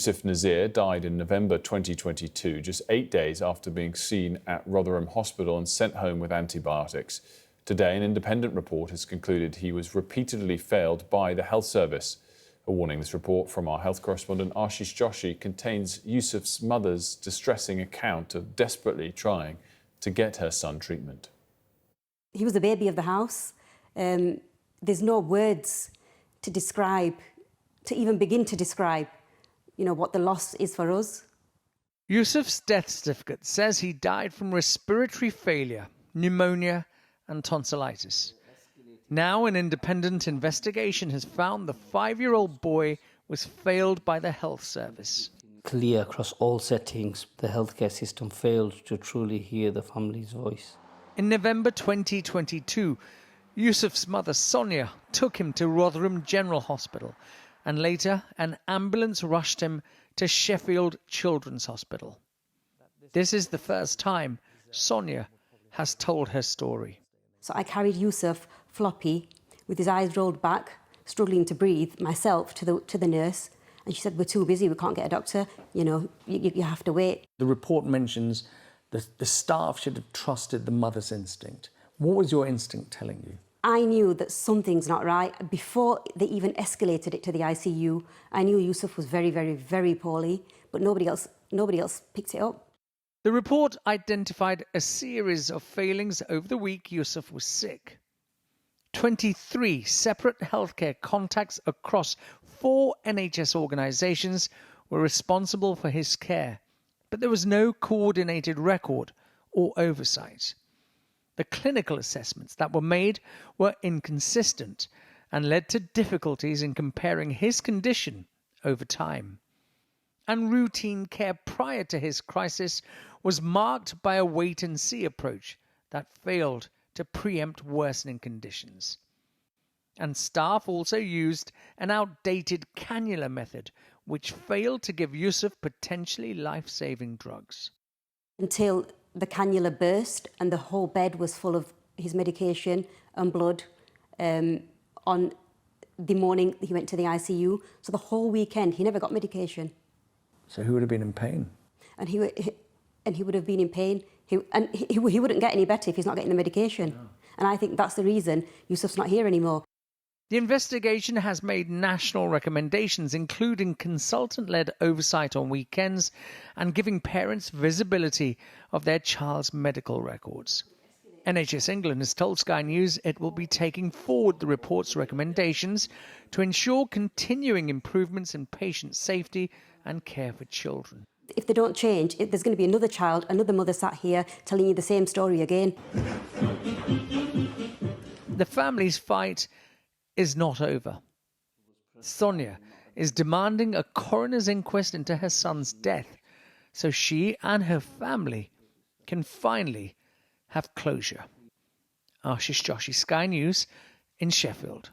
Yusuf Nazir died in November 2022, just 8 days after being seen at Rotherham Hospital and sent home with antibiotics. Today, an independent report has concluded he was repeatedly failed by the health service. A warning: this report from our health correspondent Ashish Joshi contains Yusuf's mother's distressing account of desperately trying to get her son treatment. He was the baby of the house. There's no words to describe, to even begin to describe, what the loss is for us. Yusuf's death certificate says he died from respiratory failure, pneumonia and tonsillitis. Now an independent investigation has found the 5-year-old boy was failed by the health service. Clear across all settings, the healthcare system failed to truly hear the family's voice. In November 2022, Yusuf's mother Soniya took him to Rotherham General Hospital, and later an ambulance rushed him to Sheffield Children's Hospital. This is the first time Soniya has told her story. So I carried Yusuf floppy, with his eyes rolled back, struggling to breathe, myself to the nurse, and she said, "We're too busy, we can't get a doctor, you have to wait." The report mentions the staff should have trusted the mother's instinct. What was your instinct telling you? I knew that something's not right. Before they even escalated it to the ICU, I knew Yusuf was very, very, very poorly, but nobody else picked it up. The report identified a series of failings over the week Yusuf was sick. 23 separate healthcare contacts across 4 NHS organisations were responsible for his care, but there was no coordinated record or oversight. The clinical assessments that were made were inconsistent and led to difficulties in comparing his condition over time. And routine care prior to his crisis was marked by a wait-and-see approach that failed to preempt worsening conditions. And staff also used an outdated cannula method, which failed to give Yusuf potentially life-saving drugs. Until the cannula burst and the whole bed was full of his medication and blood on the morning he went to the ICU. So the whole weekend he never got medication. So he would have been in pain? And he would have been in pain. He wouldn't get any better if he's not getting the medication. No. And I think that's the reason Yusuf's not here anymore. The investigation has made national recommendations, including consultant-led oversight on weekends and giving parents visibility of their child's medical records. NHS England has told Sky News it will be taking forward the report's recommendations to ensure continuing improvements in patient safety and care for children. If they don't change, there's going to be another child, another mother sat here telling you the same story again. The family's fight is not over. Soniya is demanding a coroner's inquest into her son's death so she and her family can finally have closure. Ashish Joshi, Sky News in Sheffield.